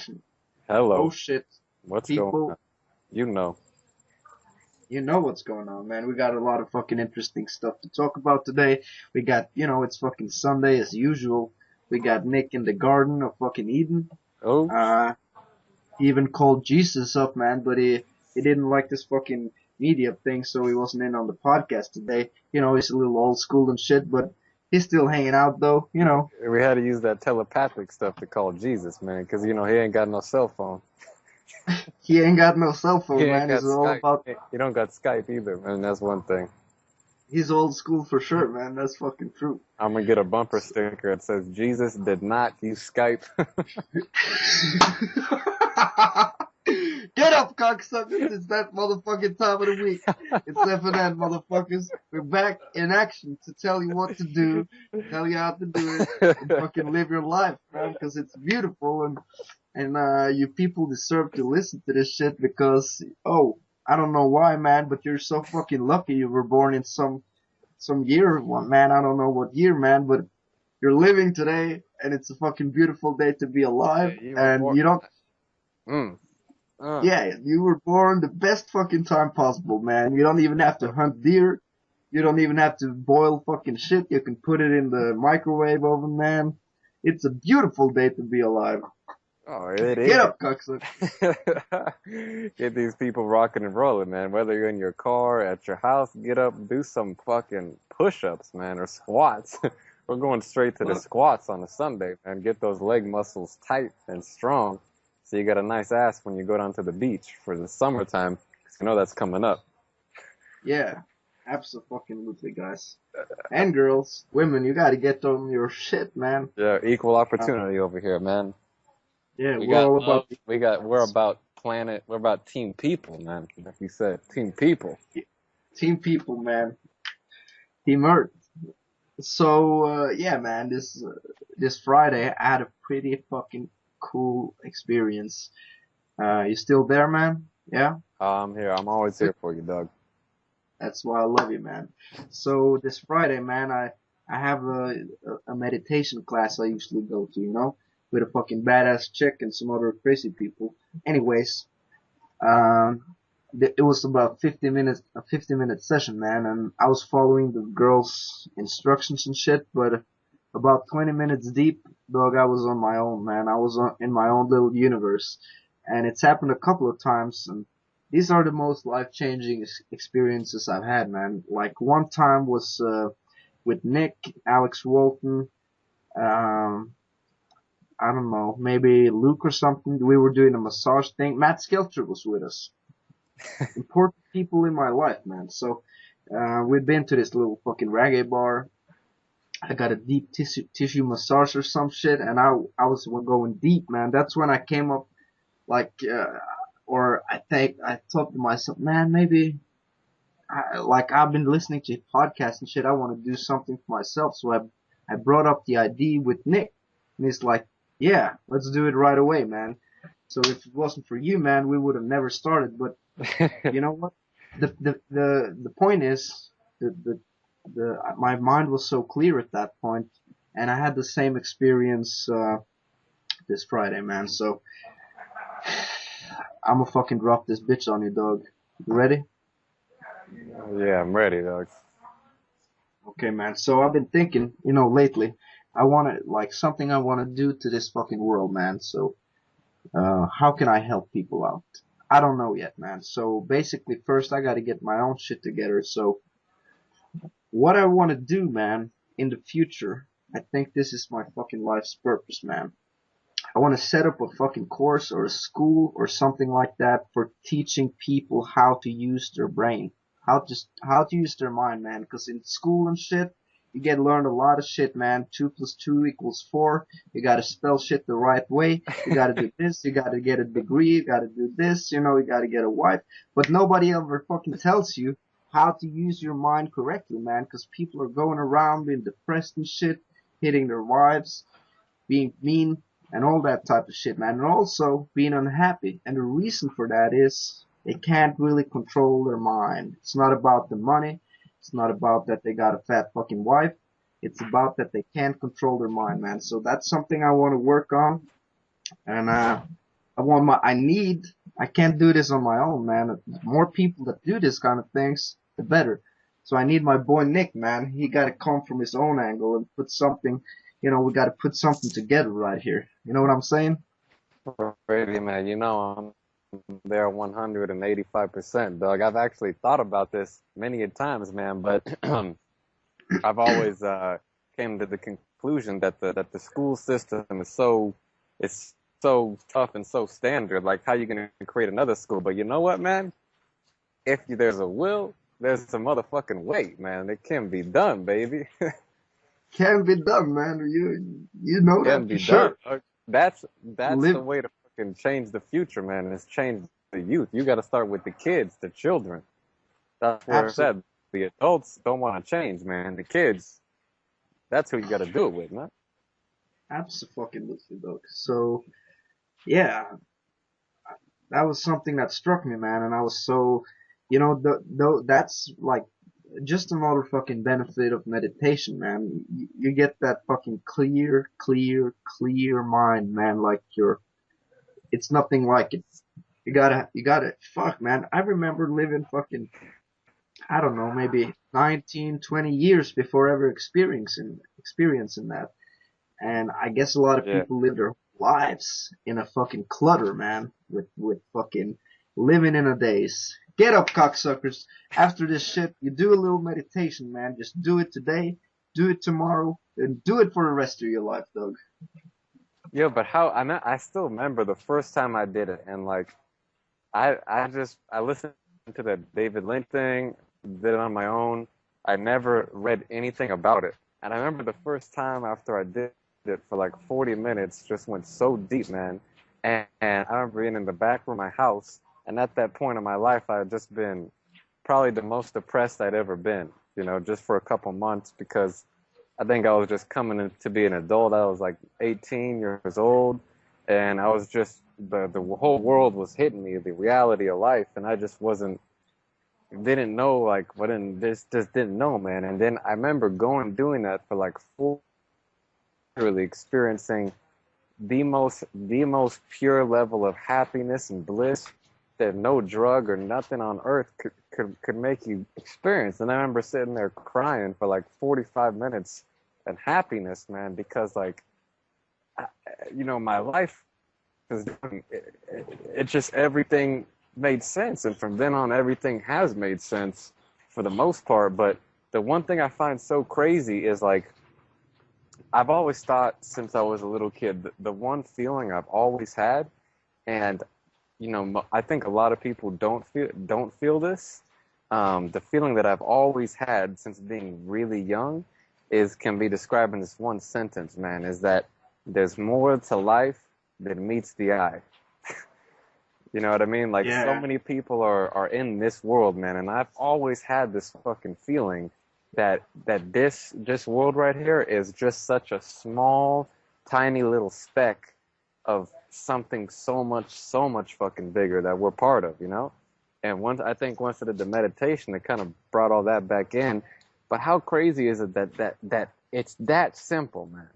action. Oh Hello. shit, What's going on? people, You know. you know what's going on, man. We got a lot of fucking interesting stuff to talk about today. We got, it's fucking Sunday as usual. We got Nick in the Garden of fucking Eden. Oh, Uh, he even called Jesus up, man, but he didn't like this fucking media thing, so he wasn't in on the podcast today. He's a little old school and shit, but he's still hanging out though. we had to use that telepathic stuff to call Jesus, man, because, he ain't got no cell phone. He ain't got no cell He phone, ain't man. got He's all Skype. about, He don't got Skype either, man. That's one thing. he's old school for sure, man. That's fucking true. I'm going to get a bumper sticker that says, Jesus did not use Skype. Get up, cocksuckers! It's that motherfucking time of the week. It's F&N, motherfuckers. We're back in action to tell you what to do, tell you how to do it, and fucking live your life, man, because it's beautiful, and you people deserve to listen to this shit because, I don't know why, man, but you're so fucking lucky you were born in some year, man. I don't know what year, man, but you're living today, and it's a fucking beautiful day to be alive, Yeah, you were and born. you don't. Mm. Yeah, you were born the best fucking time possible, man. You don't even have to hunt deer. You don't even have to boil fucking shit. You can put it in the microwave oven, man. It's a beautiful day to be alive. Oh, it Get is. up, cocksucker. Get these people rocking and rolling, man. Whether you're in your car, at your house, get up, do some fucking push-ups, man, or squats. We're going straight to the squats on a Sunday, man. Get those leg muscles tight and strong so you got a nice ass when you go down to the beach for the summertime, because you know that's coming up. Yeah, absolutely, guys. And girls, women, you gotta get on your shit, man. Yeah, equal Uh, opportunity over here, man. yeah, We we're got all love. about We're about planet. We're about team people, man. Like you said, team people. team people, man. Team Earth. So yeah, man, this Friday I had a pretty fucking cool experience. You still there, man? Yeah, I'm here. I'm always here for you, Doug. that's why I love you, man. So this Friday, man, I have a meditation class I usually go to, with a fucking badass chick and some other crazy people. Anyways, um, it was about 50 minutes, a 50-minute session, man, and I was following the girls' instructions and shit, but about 20 minutes deep, dog, I was on my own, man. I was in my own little universe, and it's happened a couple of times, and these are the most life-changing experiences I've had, man. Like one time was with Nick, Alex Walton, um, I don't know, maybe Luke or something. We were doing a massage thing. Matt Skelter was with us. Important people in my life, man. So we'd been to this little fucking reggae bar. I got a deep tissue massage or some shit, and I was going deep, man. That's when I came up, like, or I thought to myself, man, maybe, like I've been listening to podcasts and shit. I want to do something for myself, so I brought up the idea with Nick, and he's like, yeah, let's do it right away, man. So if it wasn't for you, man, we would have never started. But you know what? The point is, my mind was so clear at that point, and I had the same experience this Friday, man. So I'ma fucking drop this bitch on you, dog. You ready? Yeah, I'm ready, Doug. Okay, man. So I've been thinking, lately, I wanna like something I wanna do to this fucking world, man. So how can I help people out? I don't know yet, man. So basically, first I gotta get my own shit together. So what I want to do, man, in the future, I think this is my fucking life's purpose, man. I want to set up a fucking course or a school or something like that for teaching people how to use their brain, how to use their mind, man. Because in school and shit, you get learned a lot of shit, man. 2 + 2 = 4. You gotta spell shit the right way. You gotta do this. You gotta get a degree. You gotta do this. You gotta get a wife. But nobody ever fucking tells you how to use your mind correctly, man. Because people are going around being depressed and shit, hitting their wives, being mean, and all that type of shit, man. And also being unhappy. And the reason for that is they can't really control their mind. It's not about the money. It's not about that they got a fat fucking wife. It's about that they can't control their mind, man. So that's something I want to work on. And I can't do this on my own, man. The more people that do this kind of things, the better. So I need my boy Nick, man. He got to come from his own angle and put something, we got to put something together right here. You know what I'm saying? Brady, man, I'm there 185%, dog. I've actually thought about this many a times, man, but I've always came to the conclusion that the school system is so tough and so standard. Like, how you gonna create another school? But you know what, man? If there's a will, there's a motherfucking way, man. It can be done, baby. Can be done, man. You know Can that for be done. sure. That's the Live way to fucking change the future, man. Is change the youth. You got to start with the kids, the children. That's where I absolutely, said the adults don't want to change, man. The kids, that's who you got to do it with, man. absolutely, dog. So yeah, that was something that struck me, man, and I was so, that's like just another fucking benefit of meditation, man. You get that fucking clear mind, man. It's nothing like it. Fuck, man. I remember living fucking, I don't know, maybe 19, 20 years before ever experiencing that. And I guess a lot of Yeah. people live their lives in a fucking clutter, man, with fucking living in a daze. Get up, cocksuckers. After this shit, you do a little meditation, man. Just do it today, do it tomorrow, and do it for the rest of your life, Doug. Yeah, but I still remember the first time I did it, and like I listened to the David Lynch thing, did it on my own. I never read anything about it. And I remember the first time after I did it for like 40 minutes, just went so deep, man. And I remember being in the back room of my house, and at that point in my life, I had just been probably the most depressed I'd ever been, just for a couple months because I think I was just coming in to be an adult. I was like 18 years old, and I was just the whole world was hitting me, the reality of life, and I just didn't know like what in this just didn't know, man. And then I remember going doing that for like full, really experiencing the most pure level of happiness and bliss that no drug or nothing on earth could make you experience. And I remember sitting there crying for like 45 minutes and happiness, man, because like my life is it just everything made sense, and from then on everything has made sense for the most part. But the one thing I find so crazy is like I've always thought since I was a little kid, the one feeling I've always had, and I think a lot of people don't feel this. The feeling that I've always had since being really young can be described in this one sentence, man. Is that there's more to life than meets the eye. You know what I mean? Like so Yeah, many people are in this world, man, and I've always had this fucking feeling that this world right here is just such a small, tiny little speck of something so much fucking bigger that we're part of. And once I did the meditation, it kind of brought all that back in. But how crazy is it that it's that simple, man?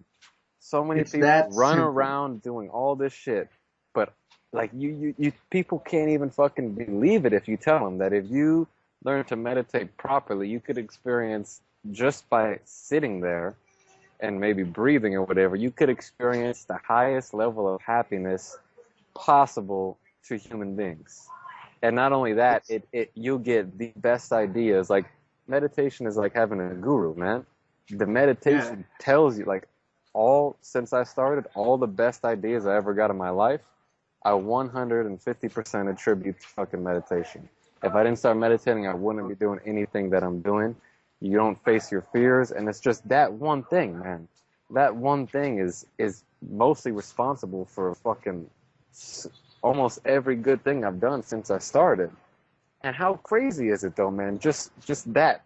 So many it's people that run simple. around doing all this shit, but like you people can't even fucking believe it if you tell them that if you learn to meditate properly, you could experience just by sitting there and maybe breathing or whatever, you could experience the highest level of happiness possible to human beings. And not only that, It's you'll get the best ideas. Like meditation is like having a guru, man. The yeah, meditation tells you like all since I started, all the best ideas I ever got in my life, I 150% attribute to fucking meditation. If I didn't start meditating, I wouldn't be doing anything that I'm doing. You don't face your fears, and it's just that one thing, man. That one thing is mostly responsible for fucking almost every good thing I've done since I started. And how crazy is it though, man? Just that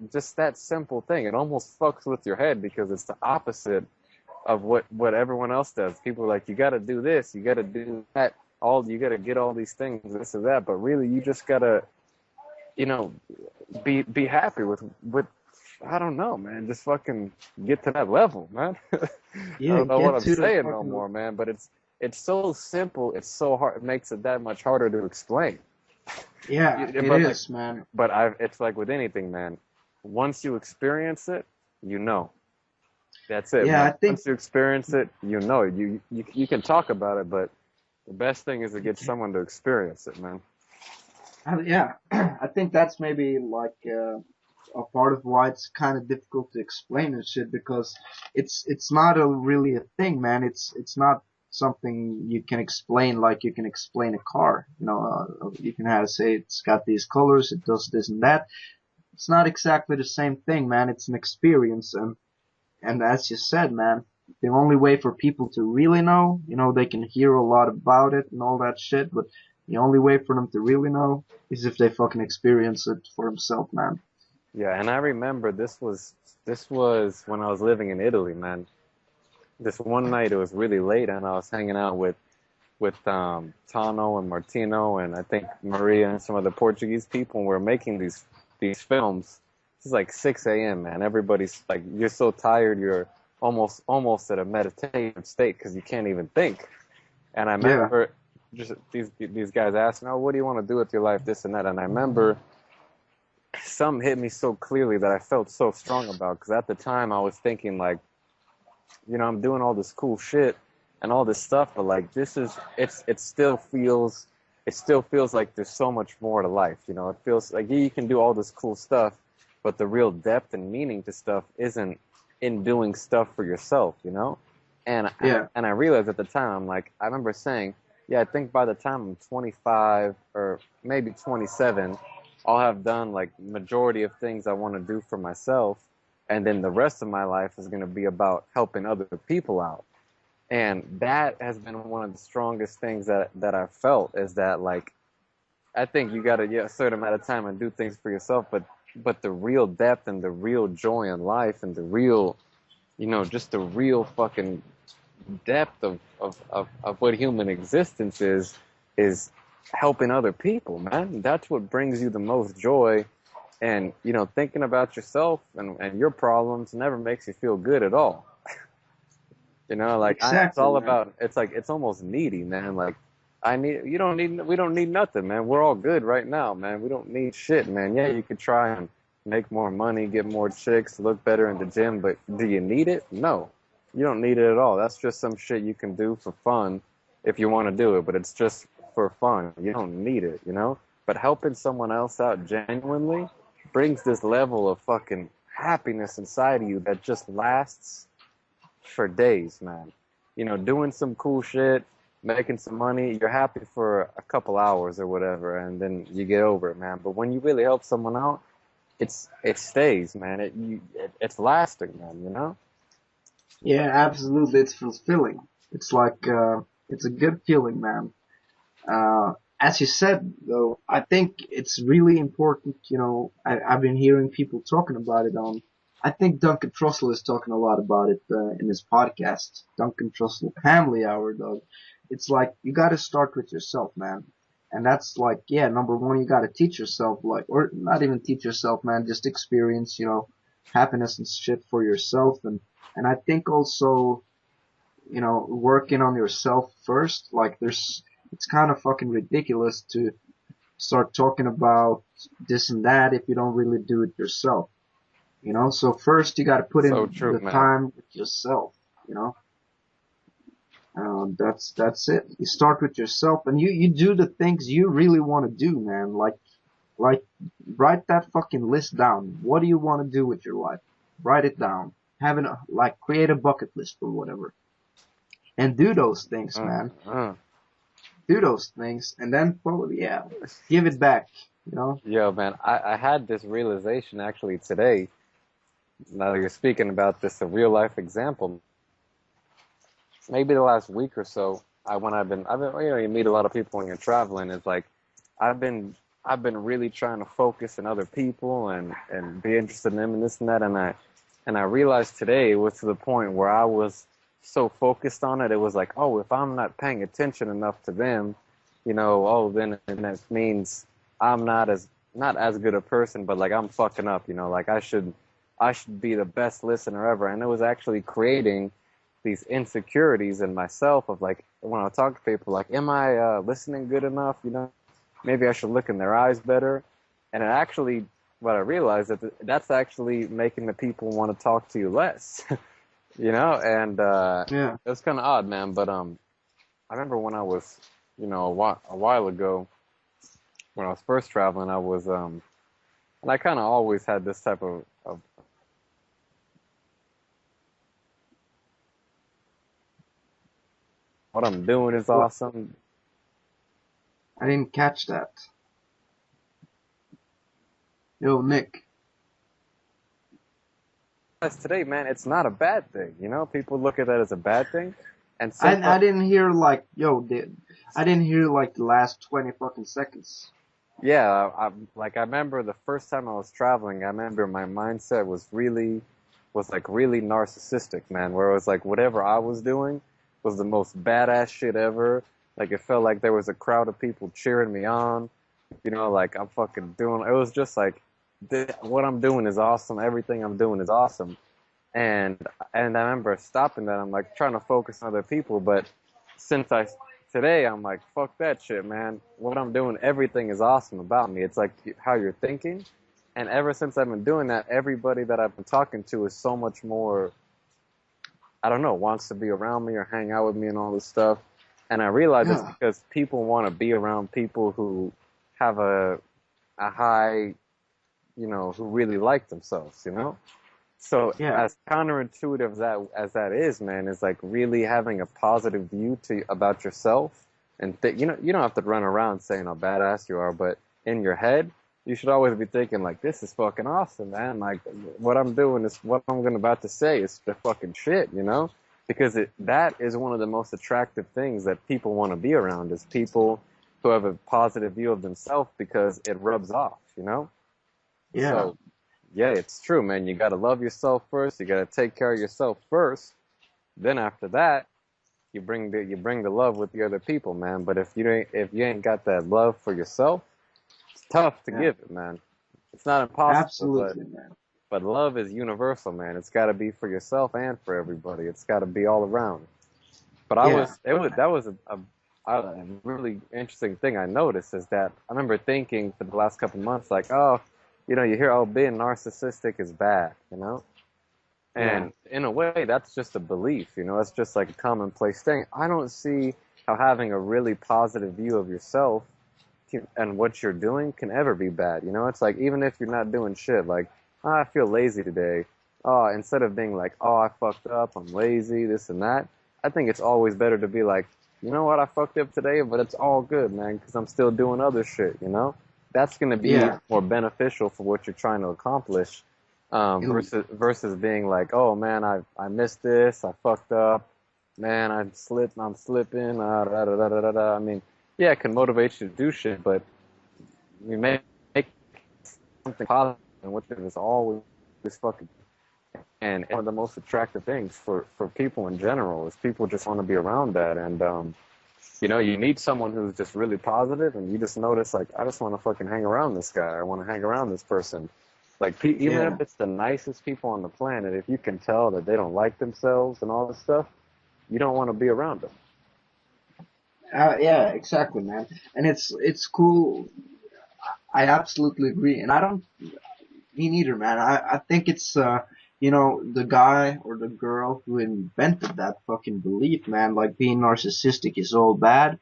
simple thing. It almost fucks with your head because it's the opposite of what everyone else does. People are like, you got to do this, you got to do that, you got to get all these things, this or that. But really, you just gotta, you know, be happy with. I don't know, man. Just fucking get to that level, man. I yeah. don't know what Get I'm to the saying no fucking more, man. But it's so simple. It's so hard. It makes it that much harder to explain. Yeah, it But like, is, man. it's like with anything, man. Once you experience it, you know. That's it, Yeah, man. I think Once you experience it, you know. You can talk about it, but the best thing is to get someone to experience it, man. yeah, I think that's maybe like a part of why it's kind of difficult to explain and shit because it's not a really a thing, man. It's not something you can explain like you can explain a car. You know, you can have say it's got these colors, it does this and that. It's not exactly the same thing, man. It's an experience, and as you said, man, the only way for people to really know, you know, they can hear a lot about it and all that shit, but the only way for them to really know is if they fucking experience it for themselves, man. Yeah, and I remember this was when I was living in Italy, man. This one night it was really late, and I was hanging out with Tano and Martino and I think Maria and some other Portuguese people, and we were making these films. It's like 6 a.m., man. Everybody's like, you're so tired, you're almost at a meditative state because you can't even think. And I Yeah, remember just these guys asking, "Oh, what do you want to do with your life, this and that?" And I remember something hit me so clearly that I felt so strong about because at the time I was thinking like, I'm doing all this cool shit and all this stuff, but like it still feels like there's so much more to life. It feels like, yeah, you can do all this cool stuff, but the real depth and meaning to stuff isn't in doing stuff for yourself. And I realized at the time, I'm like, I remember saying, yeah, I think by the time I'm 25 or maybe 27, I'll have done like majority of things I want to do for myself, and then the rest of my life is going to be about helping other people out. And that has been one of the strongest things that I've felt is that like I think you got to get a certain amount of time and do things for yourself, but the real depth and the real joy in life and the real, just the real fucking depth of what human existence is helping other people, man. That's what brings you the most joy. And thinking about yourself and your problems never makes you feel good at all. It's exactly, all man. about, it's like, it's almost needy, man. Like, we don't need nothing, man. We're all good right now, man. We don't need shit, man. Yeah, you could try and make more money, get more chicks, look better in the gym, but do you need it? No, you don't need it at all. That's just some shit you can do for fun if you want to do it, but it's just for fun. You don't need it. But helping someone else out genuinely brings this level of fucking happiness inside of you that just lasts for days, man. Doing some cool shit, making some money, you're happy for a couple hours or whatever, and then you get over it, man. But when you really help someone out, it stays, man. It's lasting, man. Yeah, absolutely. It's fulfilling. It's like, it's a good feeling, man. As you said, though, I think it's really important. I've been hearing people talking about it on. I think Duncan Trussell is talking a lot about it in his podcast, Duncan Trussell Family Hour. Though, it's like you got to start with yourself, man. And that's like, yeah, number one, you got to teach yourself, like, or not even teach yourself, man, just experience, happiness and shit for yourself. And I think also working on yourself first. Like it's kind of fucking ridiculous to start talking about this and that if you don't really do it yourself. So first you gotta put So in true, the man. time with yourself, that's it. You start with yourself and you do the things you really want to do, man. Like, write that fucking list down. What do you want to do with your life? Write it down. Create a bucket list or whatever. And do those things, Uh, man. uh. Do those things, and then probably, yeah, give it back, Yo, man, I had this realization actually today. Now that you're speaking about this, a real life example. Maybe the last week or so, I've been, you meet a lot of people when you're traveling. It's like, I've been, I've been really trying to focus on other people and be interested in them and this and that. And I realized today it was to the point where I was so focused on it. It was like, oh, if I'm not paying attention enough to them, then that means I'm not as good a person, but like I'm fucking up, like I should be the best listener ever. And it was actually creating these insecurities in myself of like, when I talk to people, like, am I listening good enough? You know, maybe I should look in their eyes better. And it actually, what I realized that that's actually making the people want to talk to you less. You know, and Yeah. it was kind of odd, man. But I remember when I was, you know, a while ago when I was first traveling, I was and I kind of always had this type of what I'm doing is What? awesome. I didn't catch that. Yo, Nick. As today, man, it's not a bad thing. You know, people look at that as a bad thing, and I sometimes, didn't hear like, yo, I didn't hear like the last 20 fucking seconds. yeah, I remember the first time I was traveling. I remember my mindset was like really narcissistic, man. Where it was like whatever I was doing was the most badass shit ever. Like it felt like there was a crowd of people cheering me on. You know, like I'm fucking doing. It was just like what I'm doing is awesome. Everything I'm doing is awesome. And and I remember stopping that. I'm like trying to focus on other people, but since I today I'm like fuck that shit, man. What I'm doing, everything is awesome about me. It's like how you're thinking. And ever since I've been doing that, everybody that I've been talking to is so much more, I don't know, wants to be around me or hang out with me and all this stuff. And I realize it's Yeah. because people want to be around people who have a high, you know, who really like themselves, you know? So Yeah. as counterintuitive as that is, man, is like really having a positive view to about yourself, and you know you don't have to run around saying how badass you are, but in your head you should always be thinking like this is fucking awesome, man. Like what I'm doing is what I'm gonna about to say is the fucking shit, you know, because that is one of the most attractive things that people want to be around is people who have a positive view of themselves because it rubs off, you know. Yeah. So yeah, it's true, man. You gotta love yourself first. You gotta take care of yourself first. Then after that, you bring the love with the other people, man. But if you ain't got that love for yourself, it's tough to Yeah. give it, man. It's not impossible, but Absolutely, man. but love is universal, man. It's got to be for yourself and for everybody. It's got to be all around. But I Yeah. was it was that was a really interesting thing I noticed is that I remember thinking for the last couple of months like, oh, you know, you hear oh being narcissistic is bad, you know. Yeah. And in a way, that's just a belief, you know, it's just like a commonplace thing. I don't see how having a really positive view of yourself and what you're doing can ever be bad. You know, it's like even if you're not doing shit, like, oh, I feel lazy today. Oh, instead of being like, oh, I fucked up, I'm lazy, this and that, I think it's always better to be like, you know what, I fucked up today, but it's all good, man, because I'm still doing other shit, you know? That's going to be Yeah. more beneficial for what you're trying to accomplish You- versus being like, oh man, I missed this, I fucked up, man, I'm slipping, da, da, da, da, da, da. I mean, yeah, it can motivate you to do shit, but you make something positive, which is always fucking. And one of the most attractive things for people in general is people just want to be around that. And you know, you meet someone who's just really positive, and you just notice like, I just want to fucking hang around this guy. I want to hang around this person. Like even Yeah. if it's the nicest people on the planet, if you can tell that they don't like themselves and all this stuff, you don't want to be around them. Yeah, exactly, man. And it's cool. I absolutely agree. And I don't, me neither, man. I think it's, the guy or the girl who invented that fucking belief, man, like being narcissistic is all bad.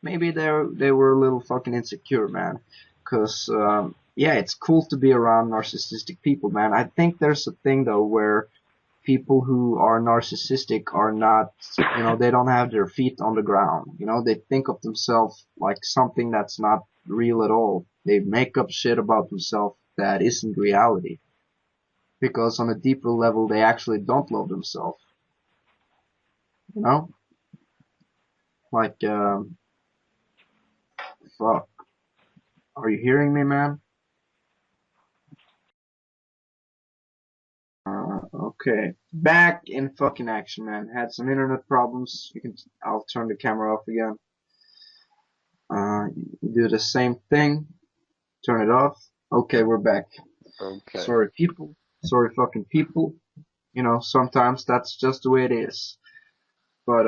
Maybe they were a little fucking insecure, man. Cause, yeah, it's cool to be around narcissistic people, man. I think there's a thing though where people who are narcissistic are not, they don't have their feet on the ground. They think of themselves like something that's not real at all. They make up shit about themselves that isn't reality. Because on a deeper level, they actually don't love themselves. You know? Like, fuck. Are you hearing me, man? Okay. Back in fucking action, man. Had some internet problems. I'll turn the camera off again. Do the same thing. Turn it off. Okay, we're back. Okay. Sorry, people. Sorry, fucking people. Sometimes that's just the way it is. But,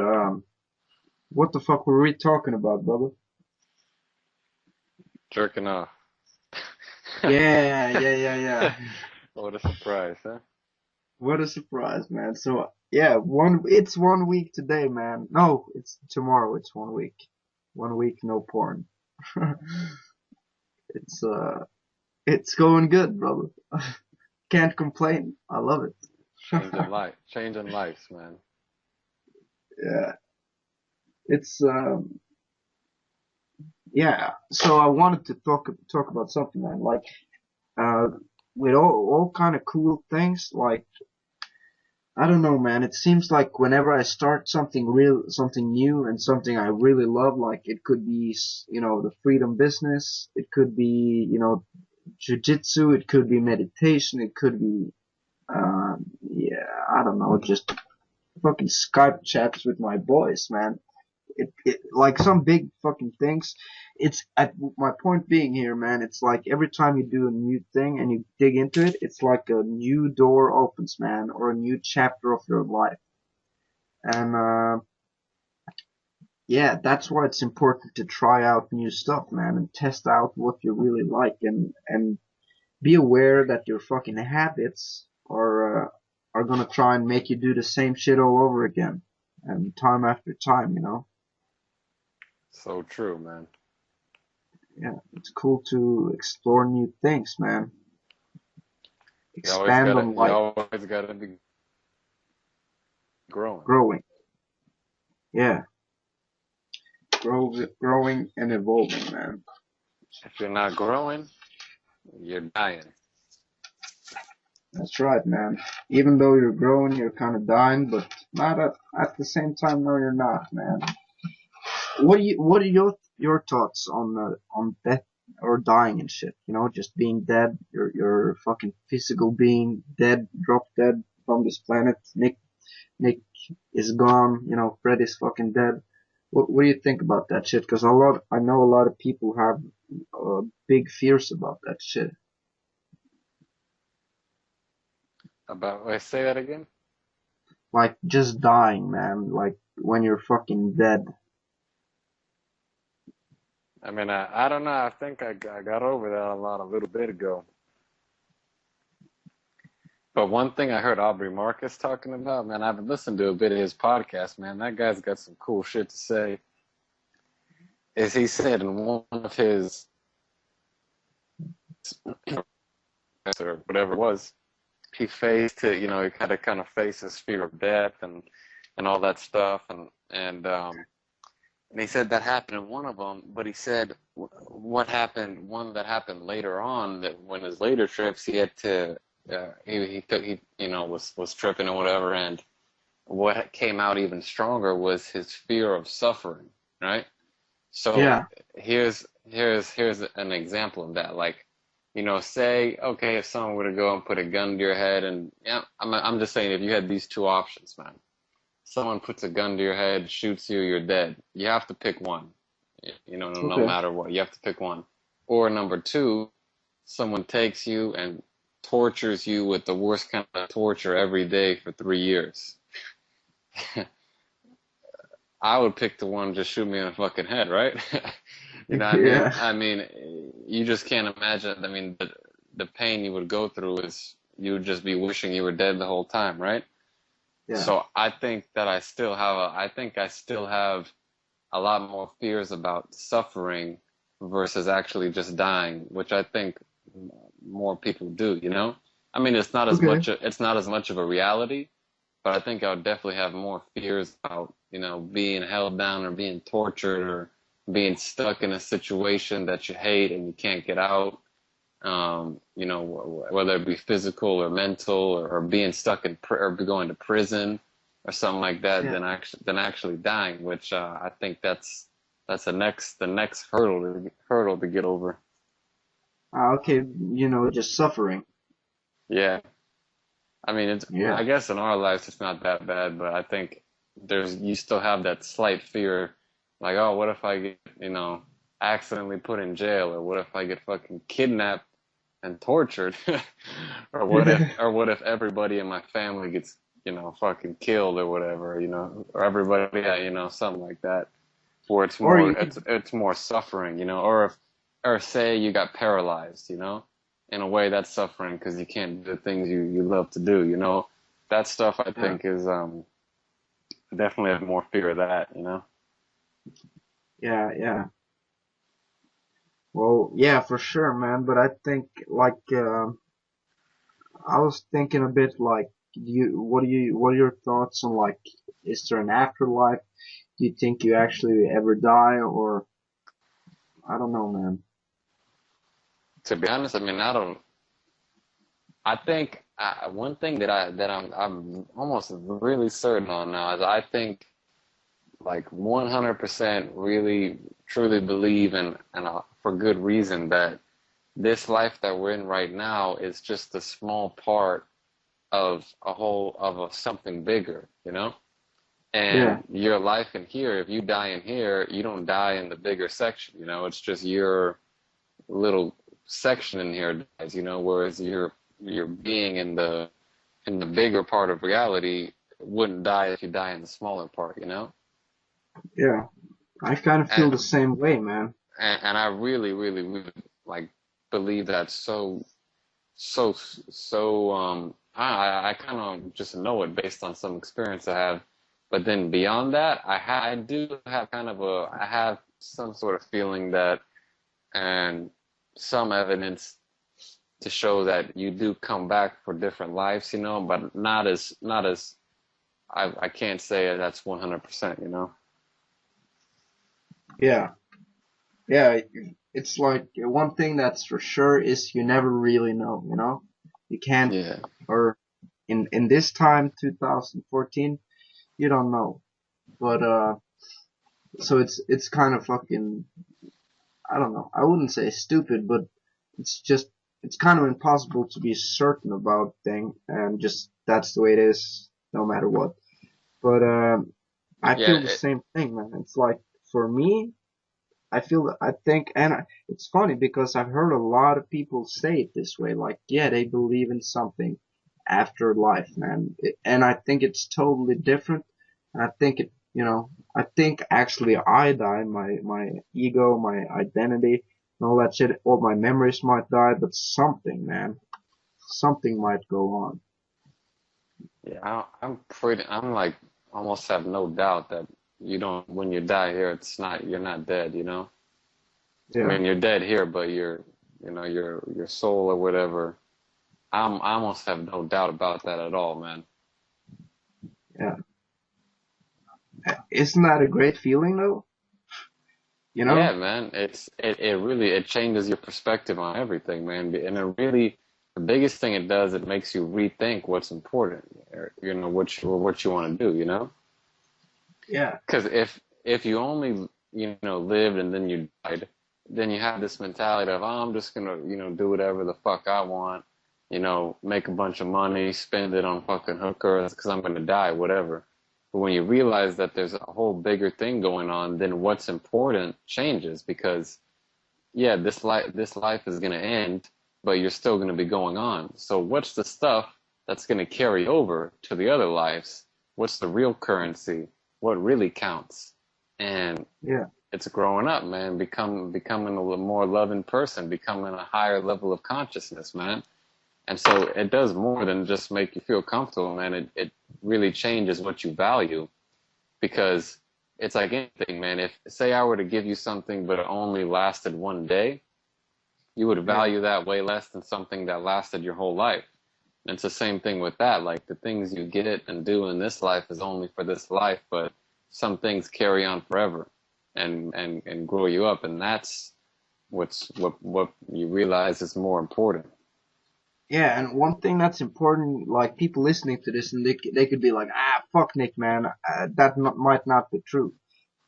What the fuck were we talking about, brother? Jerking off. Yeah, yeah, yeah, yeah. What a surprise, huh? What a surprise, man. So yeah, it's 1 week today, man. No, it's tomorrow. It's 1 week. 1 week, no porn. It's it's going good, brother. Can't complain. I love it. Changing lives, man. Yeah, it's yeah. So I wanted to talk about something, man. Like uh, with all kind of cool things. Like I don't know, man. It seems like whenever I start something new, and something I really love, like it could be, the freedom business. It could be, jujitsu. It could be meditation. It could be, yeah, I don't know, just fucking Skype chats with my boys, man. It like some big fucking things. It's at my point being here, man. It's like every time you do a new thing and you dig into it, it's like a new door opens, man, or a new chapter of your life. And yeah, that's why it's important to try out new stuff, man, and test out what you really like, and be aware that your fucking habits are gonna try and make you do the same shit all over again, and time after time, So true, man. Yeah, it's cool to explore new things, man. You always Expand gotta, on you life, always gotta be growing. growing. Yeah, growing and evolving, man. If you're not growing, you're dying. That's right, man. Even though you're growing, you're kind of dying, but not at the same time. No, you're not, man. What are your thoughts on death or dying and shit? Just being dead. Your fucking physical being dead, drop dead from this planet. Nick is gone. Fred is fucking dead. What do you think about that shit? Because I know a lot of people have big fears about that shit. About, wait, say that again? Like just dying, man. Like when you're fucking dead. I mean, I don't know. I think I got over that a little bit ago. But one thing I heard Aubrey Marcus talking about, man, I've listened to a bit of his podcast, man. That guy's got some cool shit to say. Is he said in one of his, or whatever it was, he faced it, he kind of faced his fear of death and all that stuff, and he said that happened in one of them, but he said what happened, one that happened later on, that when his later trips he had to, was tripping or whatever, and what came out even stronger was his fear of suffering, right? So Yeah. here's an example of that. Like, say, okay, if someone were to go and put a gun to your head, and yeah, I'm just saying, if you had these two options, man, someone puts a gun to your head, shoots you, you're dead. You have to pick one. No Okay. matter what, you have to pick one. Or number two, someone takes you and tortures you with the worst kind of torture every day for 3 years. I would pick the one just shoot me in the fucking head, right? You know what I mean? Yeah. I mean, you just can't imagine. I mean, the pain you would go through is you would just be wishing you were dead the whole time, right? Yeah. So I think I still have a lot more fears about suffering versus actually just dying, which I think more people do. I mean, Okay. it's not as much of a reality, but I think I would definitely have more fears about, being held down or being tortured or being stuck in a situation that you hate and you can't get out. Whether it be physical or mental, or being stuck or going to prison or something like that, Yeah. than actually dying, which I think that's the next hurdle to get over. Okay. Just suffering. Yeah, I mean, Yeah. I guess in our lives it's not that bad, but I think you still have that slight fear, like, oh, what if I get, accidentally put in jail, or what if I get fucking kidnapped and tortured, or what if everybody in my family gets, fucking killed or whatever, or everybody, yeah, something like that. where it's Or more you could, it's more suffering, or if or say you got paralyzed, in a way that's suffering because you can't do the things you love to do, that stuff I yeah, think is definitely have more fear of that. yeah. Well, yeah, for sure, man. But I think like I was thinking a bit like, what are your thoughts on like, is there an afterlife? Do you think you actually ever die, or I don't know, man. To be honest, I mean I think one thing that I'm almost really certain on now is I think like 100% really truly believe and for good reason that this life that we're in right now is just a small part of something bigger. Yeah, And your life in here, if you die in here, you don't die in the bigger section. It's just your little section in here dies. Whereas your being in the bigger part of reality wouldn't die if you die in the smaller part. yeah. I kind of feel And the same way, man. and I really, really, really like believe that I kind of just know it based on some experience I have. But then beyond that, I do have I have some sort of feeling that and some evidence to show that you do come back for different lives, but not as I can't say that's 100%. Yeah, yeah. It's like one thing that's for sure is you never really know, you know? You can't, Yeah. or in this time, 2014, you don't know. But, so it's kind of fucking, I don't know. I wouldn't say stupid, but it's just, it's kind of impossible to be certain about thing, and just, that's the way it is, no matter what. But, I Yeah. feel the same thing, man. It's like, for me, I think, and it's funny because I've heard a lot of people say it this way, like, yeah, they believe in something after life, man. And I think it's totally different. And I think I think actually I die, my ego, my identity, and all that shit, all my memories might die, but something, man, something might go on. Yeah, I'm like almost have no doubt that you don't, when you die here, you're not dead. I Yeah, mean, you're dead here, but your soul or whatever, I almost have no doubt about that at all, man. yeah. Isn't that a great feeling though? You Yeah, know? man, it really it changes your perspective on everything, man. And it really, the biggest thing it does, it makes you rethink what's important, or, what you want to do. Yeah, Because if you only lived and then you died, then you have this mentality of, oh, I'm just gonna do whatever the fuck I want, make a bunch of money, spend it on fucking hookers because I'm gonna die, whatever. But when you realize that there's a whole bigger thing going on, then what's important changes because yeah, this life is gonna end, but you're still gonna be going on. So what's the stuff that's gonna carry over to the other lives? What's the real currency? What really counts? And yeah. it's growing up, man, becoming a more loving person, becoming a higher level of consciousness, man. And so it does more than just make you feel comfortable, man. It really changes what you value because it's like anything, man. If say I were to give you something but it only lasted one day, you would Yeah. value that way less than something that lasted your whole life. And it's the same thing with that. Like the things you get and do in this life is only for this life, but some things carry on forever and grow you up. And that's what you realize is more important. Yeah, and one thing that's important, like people listening to this, and they could be like, ah, fuck Nick, man, that might not be true.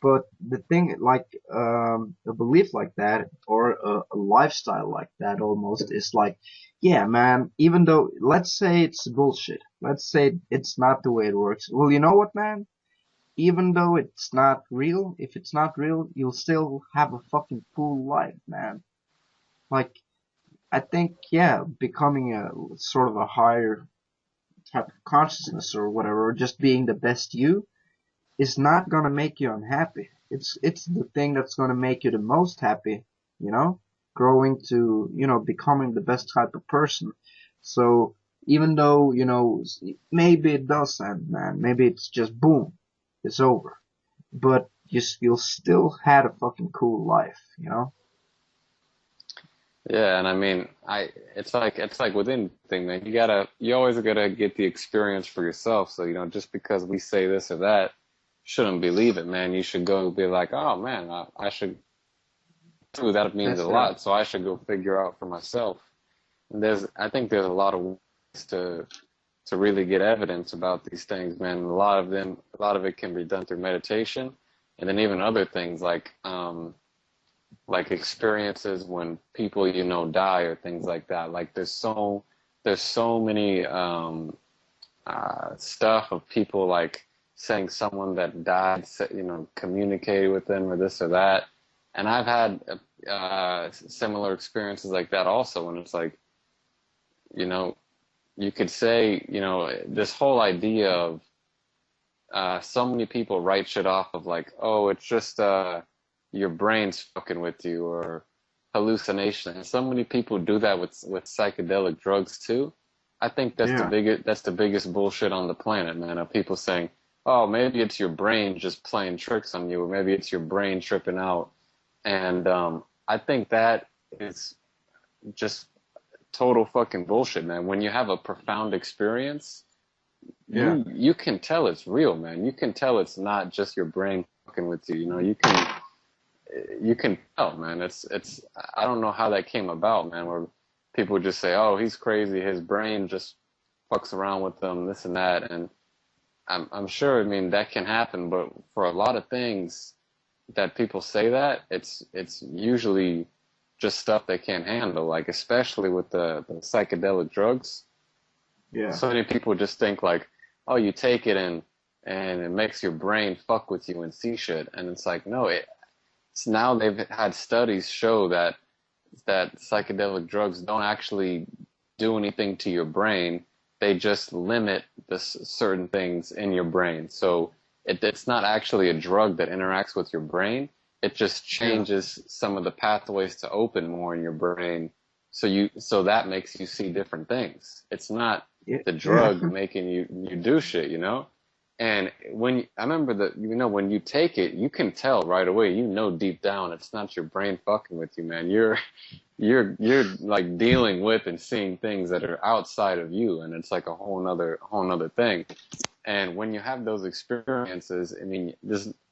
But the thing, like, a belief like that, or a lifestyle like that almost, is like, yeah, man, even though, let's say it's bullshit. Let's say it's not the way it works. Well, you know what, man? Even though it's not real, if it's not real, you'll still have a fucking cool life, man. Like, I think, yeah, becoming a sort of a higher type of consciousness or whatever, or just being the best you, is not gonna make you unhappy. It's the thing that's gonna make you the most happy, you know, growing to, becoming the best type of person. So even though, maybe it does end, man, maybe it's just boom, it's over. But you'll still had a fucking cool life, you know? Yeah, and I mean, it's like with anything, man. You always gotta get the experience for yourself. So, just because we say this or that, shouldn't believe it, man. You should go be like, oh man, I should too. That means a Test it out. lot. So I should go figure out for myself. And I think there's a lot of ways to really get evidence about these things, man. A lot of it can be done through meditation, and then even other things like experiences when people die or things like that. Like there's so many stuff of people like saying someone that died, communicated with them or this or that, and I've had similar experiences like that also. When it's like, you know you could say, this whole idea of so many people write shit off of like, oh, it's just your brain's fucking with you, or hallucination. And so many people do that with psychedelic drugs too. I think Yeah. that's the biggest bullshit on the planet, man. Of people saying, oh, maybe it's your brain just playing tricks on you, or maybe it's your brain tripping out. And I think that is just total fucking bullshit, man. When you have a profound experience, Yeah. you can tell it's real, man. You can tell it's not just your brain fucking with you. You can tell, man. It's I don't know how that came about, man. Where people just say, "Oh, he's crazy. His brain just fucks around with them, this and that." And I'm sure. I mean, that can happen, but for a lot of things that people say that, it's usually just stuff they can't handle. Like especially with the psychedelic drugs. Yeah. So many people just think like, oh, you take it and it makes your brain fuck with you and see shit. And it's like, no, it's now they've had studies show that psychedelic drugs don't actually do anything to your brain. They just limit the certain things in your brain. So it's not actually a drug that interacts with your brain. It just Yeah. changes some of the pathways to open more in your brain. So that makes you see different things. It's not Yeah. the Yeah. drug making you do shit. And I remember that, when you take it, you can tell right away, deep down, it's not your brain fucking with you, man. You're like dealing with and seeing things that are outside of you. And it's like a whole nother thing. And when you have those experiences, I mean,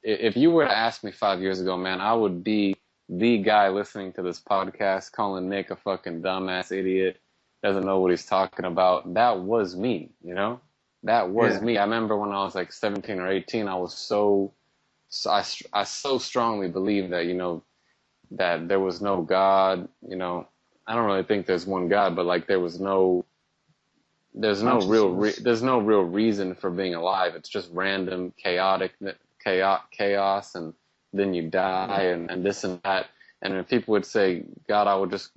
if you were to ask me 5 years ago, man, I would be the guy listening to this podcast calling Nick a fucking dumbass idiot, doesn't know what he's talking about. That was me. That was Yeah. me. I remember when I was like 17 or 18, I was I so strongly believed that, that there was no God. I don't really think there's one God, but like Consciousness. there's no real reason for being alive. It's just random chaotic chaos, and then you Yeah. die, and this and that. And when people would say God, I would just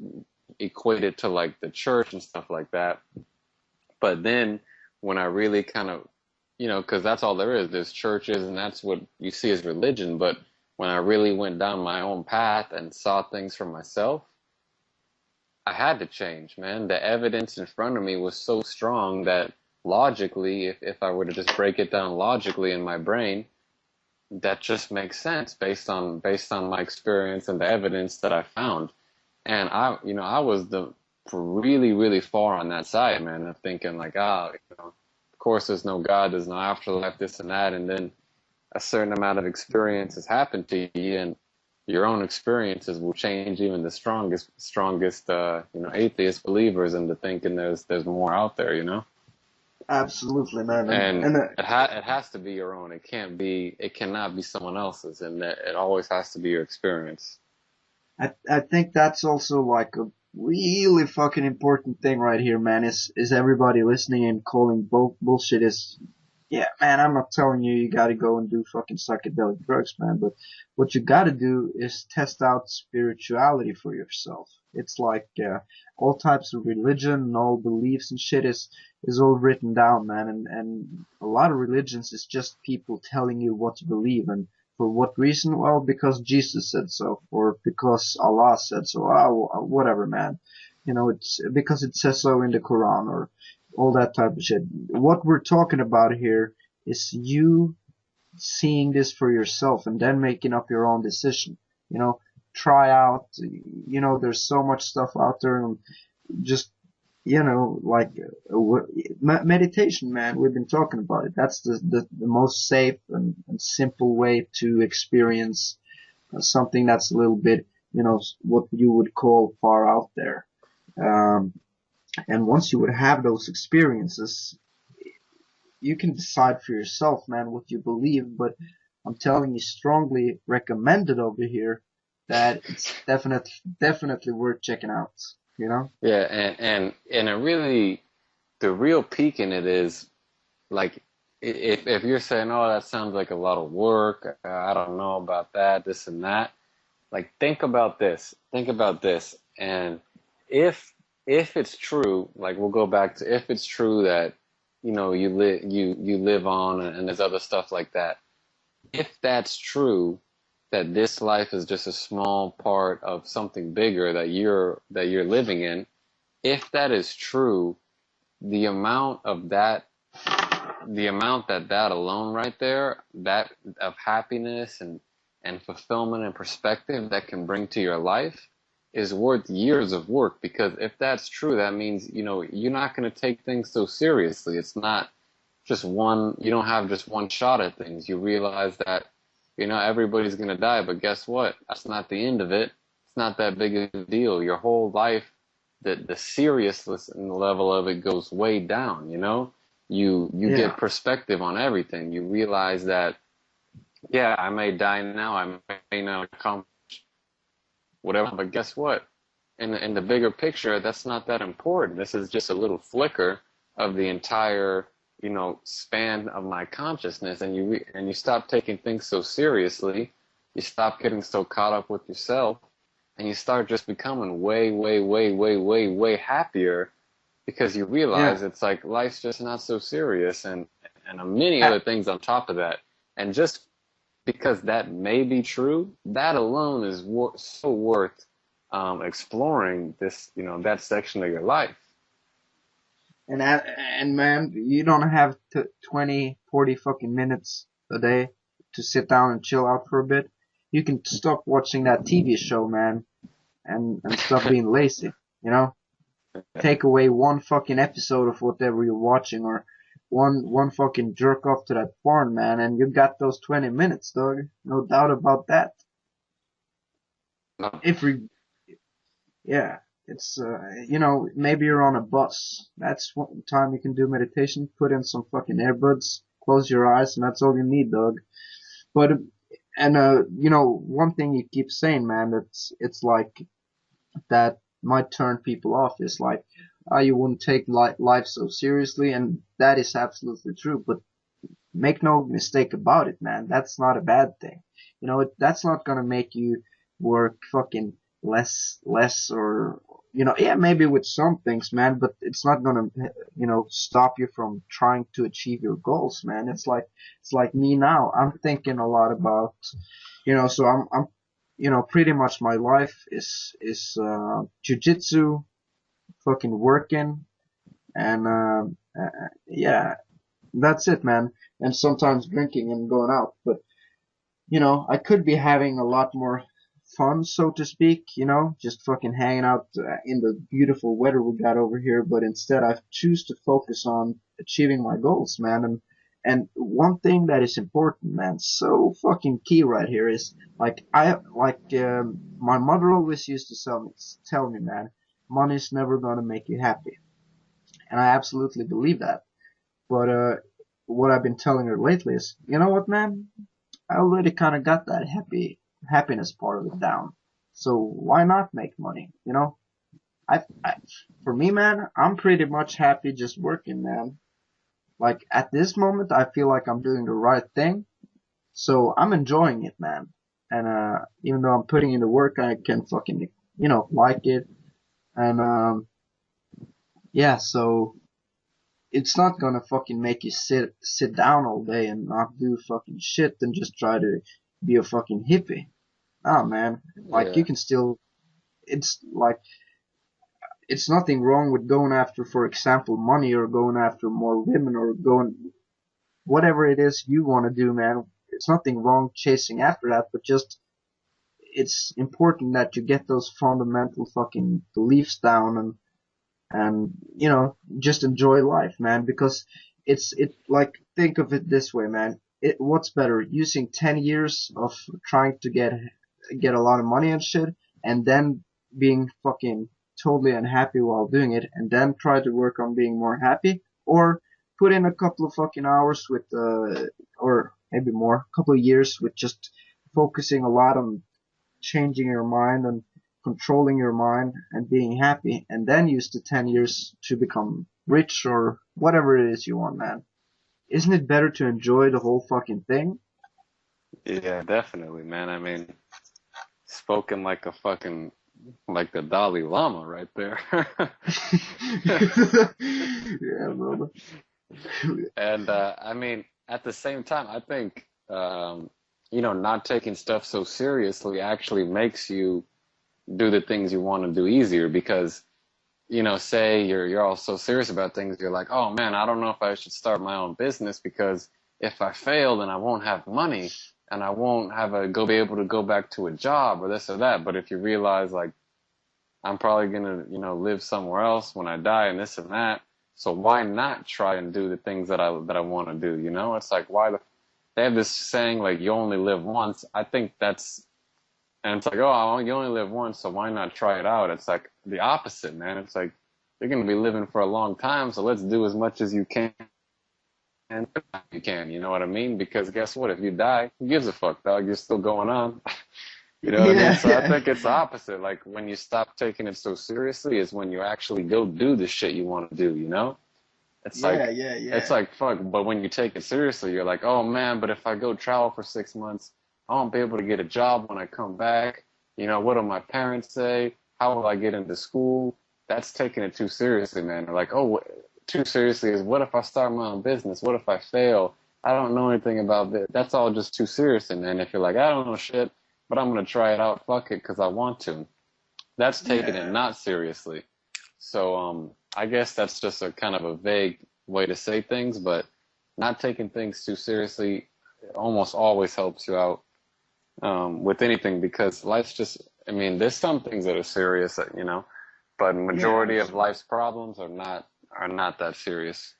equate it to like the church and stuff like that. But then when I really kind of, because that's all there is, there's churches and that's what you see as religion. But when I really went down my own path and saw things for myself, I had to change, man. The evidence in front of me was so strong that logically, if I were to just break it down logically in my brain, that just makes sense based on my experience and the evidence that I found. And I was the really, really far on that side, man, of thinking like, of course there's no God, there's no afterlife, this and that. And then a certain amount of experiences happen to you, and your own experiences will change even the strongest, atheist believers into thinking there's more out there. Absolutely, man. And And it has to be your own. It cannot be someone else's, and that it always has to be your experience. I think that's also like a really fucking important thing right here, man. Is everybody listening and calling bullshit is, yeah, man. I'm not telling you you gotta go and do fucking psychedelic drugs, man. But what you gotta do is test out spirituality for yourself. It's like all types of religion and all beliefs and shit is all written down, man. And a lot of religions is just people telling you what to believe, and For what reason? Well, because Jesus said so, or because Allah said so. Whatever, man. You know, it's because it says so in the Quran or all that type of shit. What we're talking about here is you seeing this for yourself and then making up your own decision. You know, try out. You know, there's so much stuff out there, and just like meditation, man. We've been talking about it. That's the most safe and simple way to experience something that's a little bit, what you would call far out there. Um, and once you would have those experiences, you can decide for yourself, man, what you believe. But I'm telling you, strongly recommended over here that it's definitely worth checking out. You know? Yeah, and it really, the real peak in it is like, if you're saying, oh, that sounds like a lot of work, I don't know about that, this and that. Like, think about this, and if it's true, like, we'll go back to, if it's true that, you live on, and there's other stuff like that. If that's true, that this life is just a small part of something bigger that you're living in, if that is true, the amount of that, the amount that alone right there, that of happiness and fulfillment and perspective that can bring to your life is worth years of work. Because if that's true, that means, you're not going to take things so seriously. It's not just one, you don't have just one shot at things. You realize that, everybody's going to die, but guess what? That's not the end of it. It's not that big of a deal. Your whole life, the seriousness and the level of it goes way down, you Yeah. get perspective on everything. You realize that, yeah, I may die now, I may not accomplish whatever, but guess what? In the bigger picture, that's not that important. This is just a little flicker of the entire, span of my consciousness, and you stop taking things so seriously. You stop getting so caught up with yourself, and you start just becoming way, way, way, way, way, way happier, because you Yeah. realize it's like life's just not so serious, and many Uh, other things on top of that. And just because that may be true, that alone is so worth exploring this, that section of your life. and man, you don't have 20, 40 fucking minutes a day to sit down and chill out for a bit. You can stop watching that TV show, man, and stop being lazy. You know, take away one fucking episode of whatever you're watching, or one fucking jerk off to that porn, man, and you got those 20 minutes, dog. No doubt about that. No. If we Yeah, it's maybe you're on a bus. That's one time you can do meditation. Put in some fucking earbuds, close your eyes, and that's all you need, dog. But one thing you keep saying, man, it's like that might turn people off is like, you wouldn't take life so seriously, and that is absolutely true. But make no mistake about it, man. That's not a bad thing. That's not gonna make you work fucking less, or, yeah, maybe with some things, man, but it's not gonna, stop you from trying to achieve your goals, man. It's like me now. I'm thinking a lot about, so I'm, pretty much my life is jujitsu, fucking working, and, yeah, that's it, man. And sometimes drinking and going out. But, I could be having a lot more fun, so to speak, just fucking hanging out in the beautiful weather we got over here. But instead, I choose to focus on achieving my goals, man. And one thing that is important, man, so fucking key right here is like, my mother always used to tell me, man, money's never gonna make you happy. And I absolutely believe that. But what I've been telling her lately is, you know what, man? I already kind of got that happiness part of it down. So why not make money? I for me, man, I'm pretty much happy just working, man. Like at this moment, I feel like I'm doing the right thing, so I'm enjoying it, man. And even though I'm putting in the work, I can fucking like it. And yeah, so it's not gonna fucking make you sit down all day and not do fucking shit and just try to be a fucking hippie. Ah, man, like you Yeah. can still. It's like it's nothing wrong with going after, for example, money or going after more women or going whatever it is you want to do, man. It's nothing wrong chasing after that, but just it's important that you get those fundamental fucking beliefs down and just enjoy life, man, because it like think of it this way, man. What's better, using 10 years of trying to get a lot of money and shit, and then being fucking totally unhappy while doing it, and then try to work on being more happy, or put in a couple of fucking hours with or maybe more, a couple of years with just focusing a lot on changing your mind and controlling your mind and being happy, and then use the 10 years to become rich or whatever it is you want, man. Isn't it better to enjoy the whole fucking thing? Yeah, definitely, man. I mean, spoken like a fucking like the Dalai Lama right there. Yeah, brother. And I mean, at the same time, I think not taking stuff so seriously actually makes you do the things you want to do easier because, say you're all so serious about things, you're like, oh man, I don't know if I should start my own business because if I fail, then I won't have money and I won't have a go be able to go back to a job or this or that. But if you realize like I'm probably gonna, live somewhere else when I die and this and that. So why not try and do the things that I want to do? It's like they have this saying like you only live once. I think that's and it's like you only live once, so why not try it out? It's like the opposite, man. It's like you're gonna be living for a long time, so let's do as much as you can and you can. You know what I mean? Because guess what? If you die, who gives a fuck, dog? You're still going on. You know what I mean? Yeah, So I think it's the opposite. Like when you stop taking it so seriously is when you actually go do the shit you want to do? It's yeah, like yeah, it's yeah, like fuck, but when you take it seriously, you're like, "Oh man, but if I go travel for 6 months, I won't be able to get a job when I come back. What will my parents say? How will I get into school?" That's taking it too seriously, man. Or like, "Oh, too seriously is what if I start my own business? What if I fail? I don't know anything about this." That's all just too serious, and then if you're like, "I don't know shit, but I'm gonna try it out. Fuck it, because I want to." That's taking it yeah. not seriously. So I guess that's just a kind of a vague way to say things, but not taking things too seriously almost always helps you out with anything because life's just. I mean, there's some things that are serious, but Yeah, majority of life's problems are not that serious.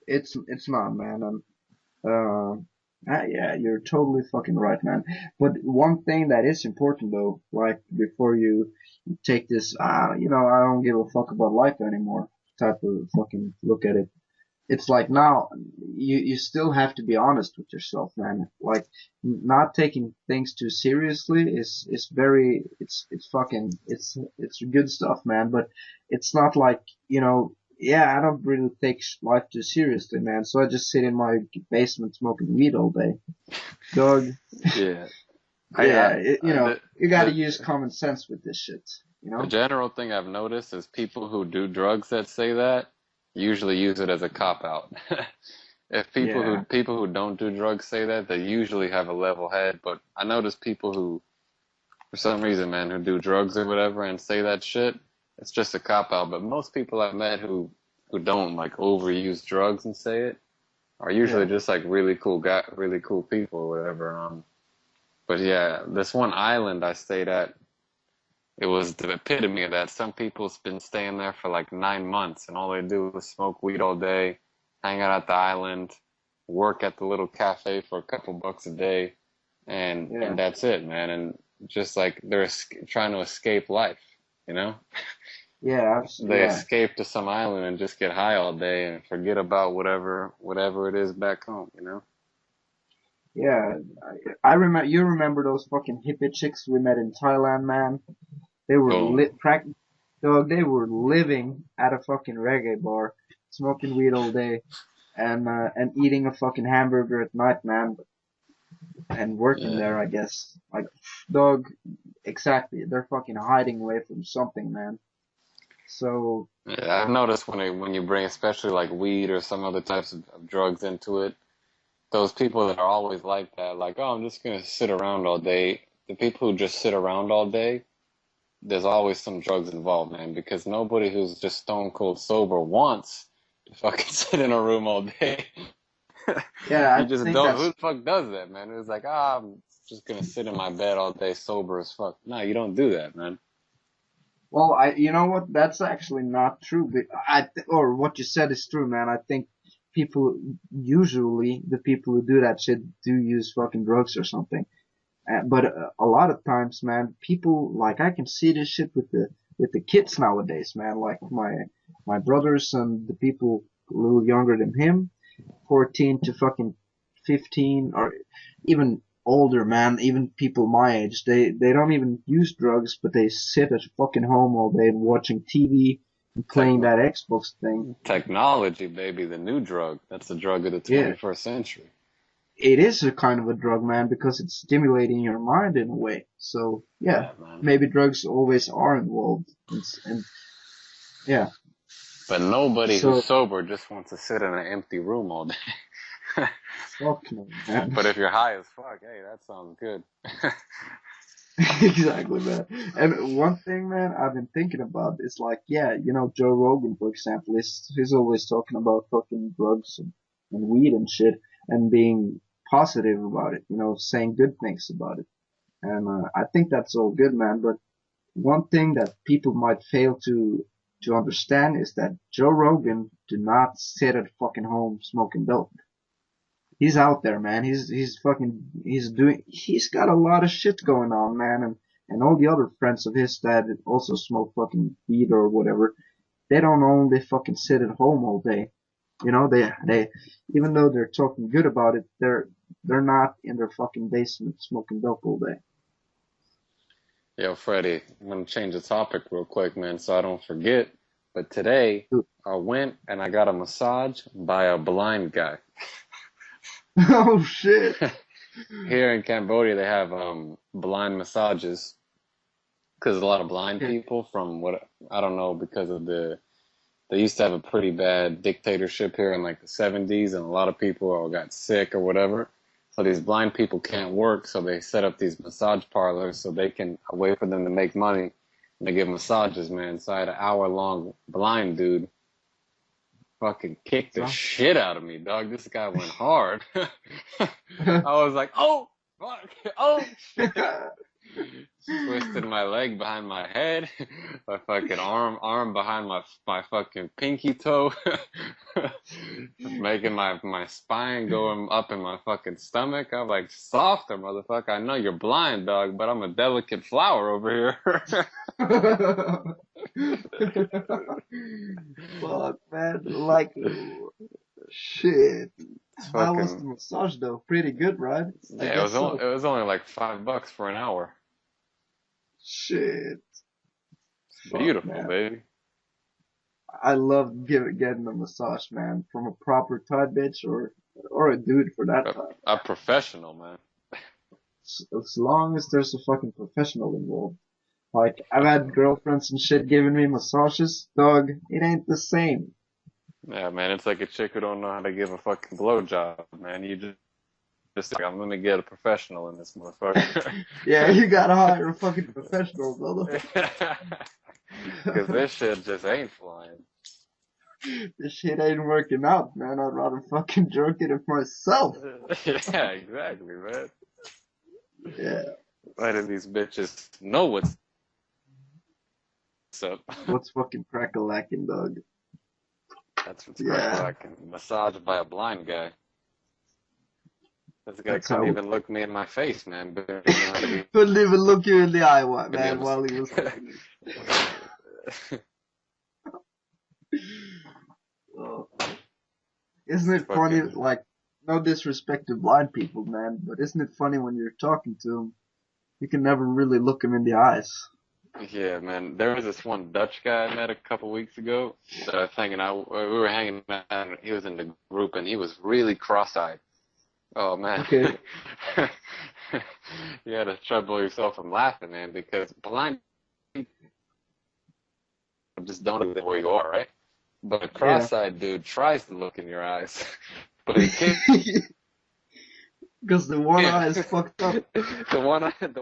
it's not, man. Yeah, you're totally fucking right, man. But one thing that is important though, like before you take this, I don't give a fuck about life anymore type of fucking look at it. It's like now you still have to be honest with yourself, man. Like not taking things too seriously is very it's fucking it's good stuff, man. But it's not like yeah, I don't really take life too seriously, man. So I just sit in my basement smoking weed all day, dog. Yeah, Yeah, the you got to the use common sense with this shit, you the know. general thing I've noticed is people who do drugs that say that usually use it as a cop out. If Yeah, people who don't do drugs say that, they usually have a level head. But I notice people who, for some reason, man, who do drugs or whatever and say that shit, it's just a cop out. But most people I've met who don't like overuse drugs and say it are usually yeah, just like really cool people or whatever. But yeah, this one island I stayed at, it was the epitome of that. Some people's been staying there for like 9 months, and all they do is smoke weed all day, hang out at the island, work at the little cafe for a couple bucks a day, and yeah, that's it, man. And just like they're trying to escape life, you know? They yeah. escape to some island and just get high all day and forget about whatever it is back home? Yeah, I remember. You remember those fucking hippie chicks we met in Thailand, man? They were Boom. lit, dog. They were living at a fucking reggae bar, smoking weed all day, and eating a fucking hamburger at night, man, and working Yeah. there. I guess, like, dog. Exactly. They're fucking hiding away from something, man. So Yeah, I've noticed when you bring especially like weed or some other types of drugs into it, those people that are always like that, like, oh, I'm just gonna sit around all day. The people who just sit around all day, there's always some drugs involved, man, because nobody who's just stone cold sober wants to fucking sit in a room all day. Yeah, You I just think don't. Who that's the fuck does that, man? It's like, ah, I'm just gonna sit in my bed all day sober as fuck. No, you don't do that, man. well, you know what? That's actually not true. But or what you said is true, man. I think people usually the people who do that shit do use fucking drugs or something. But a lot of times, man, people like I can see this shit with the kids nowadays, man. Like my brothers and the people a little younger than him, 14 to fucking 15 or even older, man. Even people my age, they don't even use drugs, but they sit at fucking home all day watching TV and playing Techno that Xbox thing. Technology, baby, the new drug. That's the drug of the Yeah, 21st century. it is a kind of a drug, man, because it's stimulating your mind in a way. So yeah, Yeah, man. maybe drugs always are involved, and yeah. But nobody who's So sober just wants to sit in an empty room all day. fuck no, man. But if you're high as fuck, hey, that sounds good. Exactly, man. And one thing, man, I've been thinking about is like, yeah, Joe Rogan, for example, he's always talking about fucking drugs and weed and shit, and being positive about it, saying good things about it. And I think that's all good, man. But one thing that people might fail to understand is that Joe Rogan do not sit at fucking home smoking dope. He's out there, man. He's got a lot of shit going on, man. And all the other friends of his that also smoke fucking weed or whatever, they don't only fucking sit at home all day. They, even though they're talking good about it, they're not in their fucking basement smoking dope all day. Yo, Freddie, I'm gonna change the topic real quick, man, so I don't forget. But today, I went and I got a massage by a blind guy. Oh shit. Here in Cambodia, they have blind massages because a lot of blind Okay. people from what I don't know because of they used to have a pretty bad dictatorship here in like the 70s, and a lot of people all got sick or whatever. So these blind people can't work, so they set up these massage parlors so they can a way for them to make money. And they give massages, man. So I had an hour-long blind dude fucking kicked the So, shit out of me, dog. This guy went hard. I was like, oh, fuck, oh, shit. Twisted my leg behind my head, my fucking arm behind my fucking pinky toe, making my spine going up in my fucking stomach. I'm like, softer, motherfucker. I know you're blind, dog, but I'm a delicate flower over here. fuck, man. Like, shit. It's How was the fucking massage though? Pretty good, right? I yeah. guess so. It was only like $5 for an hour. Shit. It's Fuck, beautiful, man. baby. I love getting a massage, man, from a proper Thai bitch or a dude for that time. A professional, man. As long as there's a fucking professional involved. Like, I've had girlfriends and shit giving me massages. Dog, it ain't the same. Yeah, man. It's like a chick who don't know how to give a fucking blowjob, man. You just like, I'm gonna get a professional in this motherfucker. Yeah, you gotta hire a fucking professional, brother. Cause this shit just ain't flying. This shit ain't working out, man. I'd rather fucking jerk it myself. Yeah, exactly, man. Yeah. Why do these bitches know what's up? What's fucking crack-a-lacking, dog? That's what's crack Yeah. like massaged by a blind guy. This guy That's couldn't how. even look me in my face, man. But he knew how to Couldn't even look you in the eye, give me a man, while he was fucking. Oh. Isn't it funny? fucking Like, no disrespect to blind people, man, but isn't it funny when you're talking to them, you can never really look them in the eyes. yeah, man. There was this one Dutch guy I met a couple weeks ago that I was hanging out. We were hanging out, and he was in the group, and he was really cross-eyed. Oh man, Okay. you had to trouble yourself from laughing, man, because blind people just don't know where you are, right? But a Yeah. cross-eyed dude tries to look in your eyes, but he can't. Because the one Yeah. eye is fucked up. The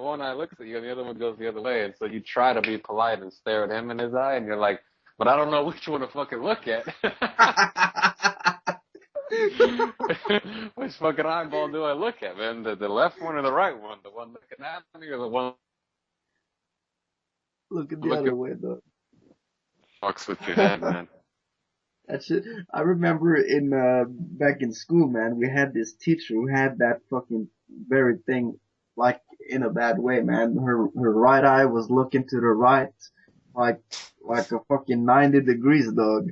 one eye looks at you and the other one goes the other way, and so you try to be polite and stare at him in his eye, and you're like, but I don't know which one to fucking look at. Which fucking eyeball do I look at, man? The left one or the right one? The one looking at me or the one Looking the looking other way though. fucks with your head, man? That shit. I remember in back in school, man, we had this teacher who had that fucking very thing, like in a bad way, man. Her right eye was looking to the right, like like a fucking 90 degrees, dog.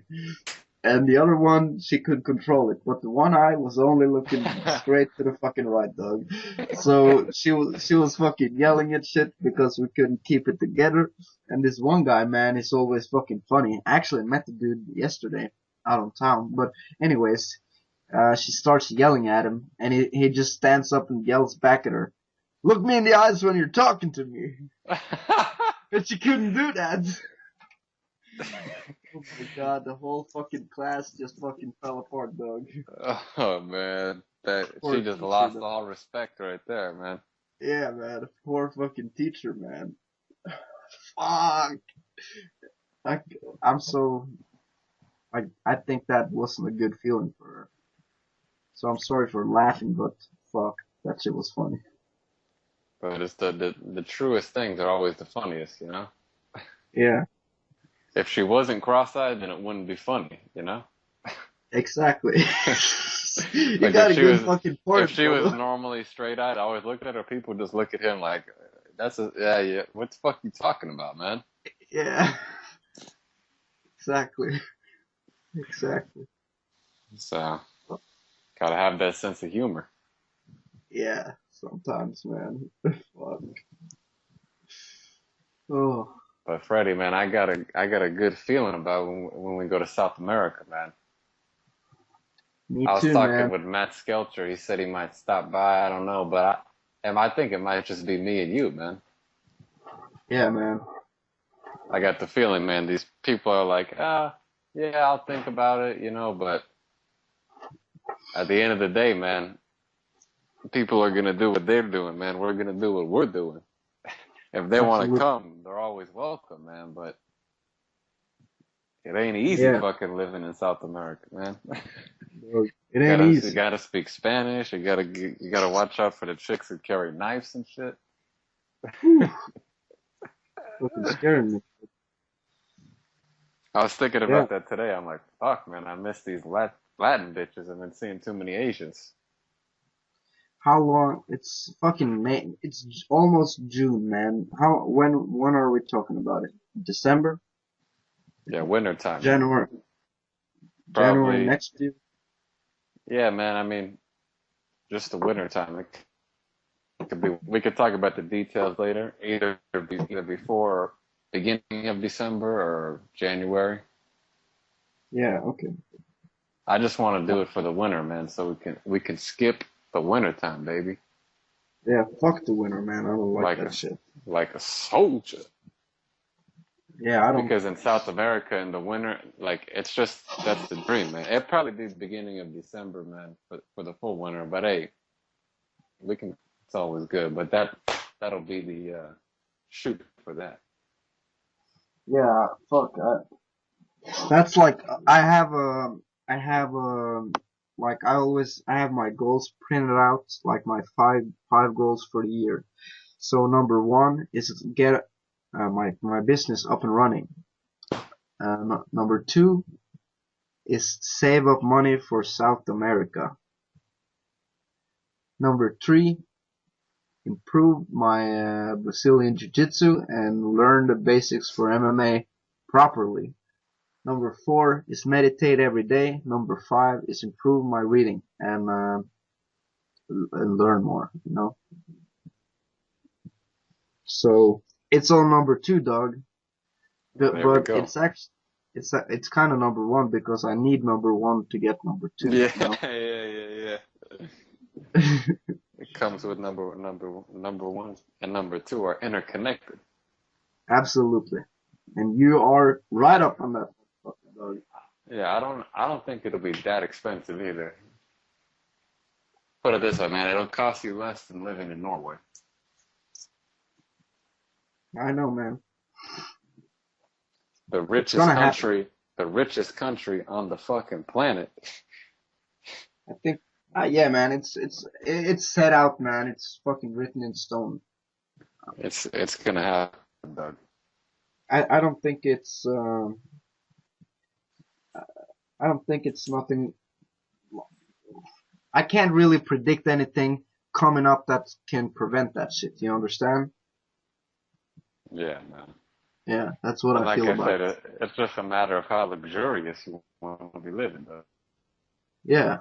And the other one, she could control it, but the one eye was only looking straight to the fucking right, dog. So she was fucking yelling at shit because we couldn't keep it together. And this one guy, man, is always fucking funny. I actually met the dude yesterday out of town, but anyways, she starts yelling at him, and he just stands up and yells back at her, "Look me in the eyes when you're talking to me." But she couldn't do that. Oh my god, the whole fucking class just fucking fell apart, dog. Oh man, that Poor she just teacher, lost though. all respect right there, man. Yeah, man. Poor fucking teacher, man. Fuck. I, I'm so. I think that wasn't a good feeling for her. So I'm sorry for laughing, but fuck. That shit was funny. But it's the truest things are always the funniest, you know. Yeah, If she wasn't cross-eyed, then it wouldn't be funny, you know. exactly. You Like got a good fucking if point, she was brother. normally straight-eyed, I always looked at her. People just look at him like, "That's a yeah, yeah. What the fuck you talking about, man?" Yeah, exactly. Exactly. So gotta have that sense of humor. Yeah, sometimes, man. Fuck. Oh, But Freddie, man, I got a good feeling about when we go to South America, man. me I was too, talking man. with Matt Skelter. He said he might stop by. I don't know, but I think it might just be me and you, man. Yeah, man. I got the feeling, man. These people are like, yeah, I'll think about it, you know. But at the end of the day, man, people are gonna do what they're doing, man. We're gonna do what we're doing. If they want to Absolutely. come, they're always welcome, man. But it ain't easy Yeah, fucking living in South America, man. bro. It ain't You easy. gotta speak Spanish. You gotta watch out for the chicks who carry knives and shit. Whew, fucking scaring me. I was thinking Yeah. about that today. I'm like, fuck, man, I miss these Latin bitches. I've been seeing too many Asians. How long? It's fucking May. It's almost June, man. How? When are we talking about it? December? Yeah, winter time, man. January? January Probably, next year? yeah, man. I mean, just the winter time. It could be. We could talk about the details later, either before or beginning of December or January. Yeah. Okay. I just want to do it for the winter, man, so we can skip the winter time, baby, Yeah. Fuck the winter, man. I don't like like that shit. like a soldier. Yeah. I don't. Because in South America in the winter, like it's just that's the dream, man. It'd probably be the beginning of December, man, for the full winter. But hey, we can. It's always good. But that'll be the shoot for that. Yeah. Fuck. That's like I have like I have my goals printed out, like my five goals for the year. So number one is get my business up and running. Number two is save up money for South America. Number three, improve my Brazilian Jiu-Jitsu and learn the basics for MMA properly. Number four is meditate every day. Number five is improve my reading and learn more. You know, so it's on number two, dog. There we But go. it's actually it's kind of number one because I need number one to get number two. Yeah, You know. yeah. It comes with number one and number two are interconnected. Absolutely. And you are right up on that fucking dog. Yeah, I don't think it'll be that expensive either. put it this way, man. It'll cost you less than living in Norway. I know, man. The It's richest gonna happen. country, the richest country on the fucking planet. I think. Yeah, man. It's set out, man. It's fucking written in stone. It's gonna happen, Doug. I don't think it's. I don't think it's nothing. I can't really predict anything coming up that can prevent that shit. You understand? Yeah, man. Yeah, that's what And I like feel I about said, it. it's just a matter of how luxurious you want to be living, though. Yeah,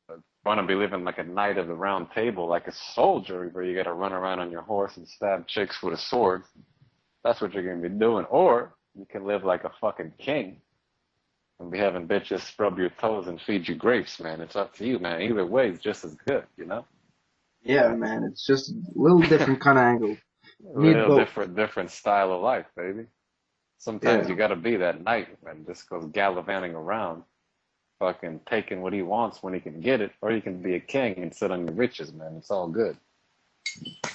You want to be living like a knight of the round table, like a soldier, where you got to run around on your horse and stab chicks with a sword. That's what you're gonna be doing. Or you can live like a fucking king and be having bitches scrub your toes and feed you grapes, man. It's up to you, man. Either way is just as good, you know? yeah, man. It's just a little different kind of angle. A Need little both. different style of life, baby. Sometimes Yeah, you gotta be that knight, man. Just goes gallivanting around, fucking taking what he wants when he can get it, or you can be a king and sit on your riches, man. It's all good.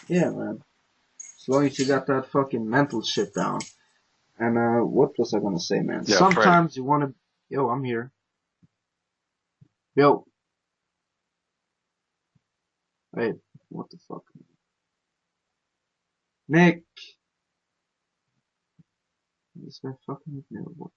yeah, man. As long as you got that fucking mental shit down. And what was I gonna say, man? Yeah, Freddie. Sometimes you wanna. Yo, I'm here. Yo, wait. What the fuck? Nick, is that fucking with me or what?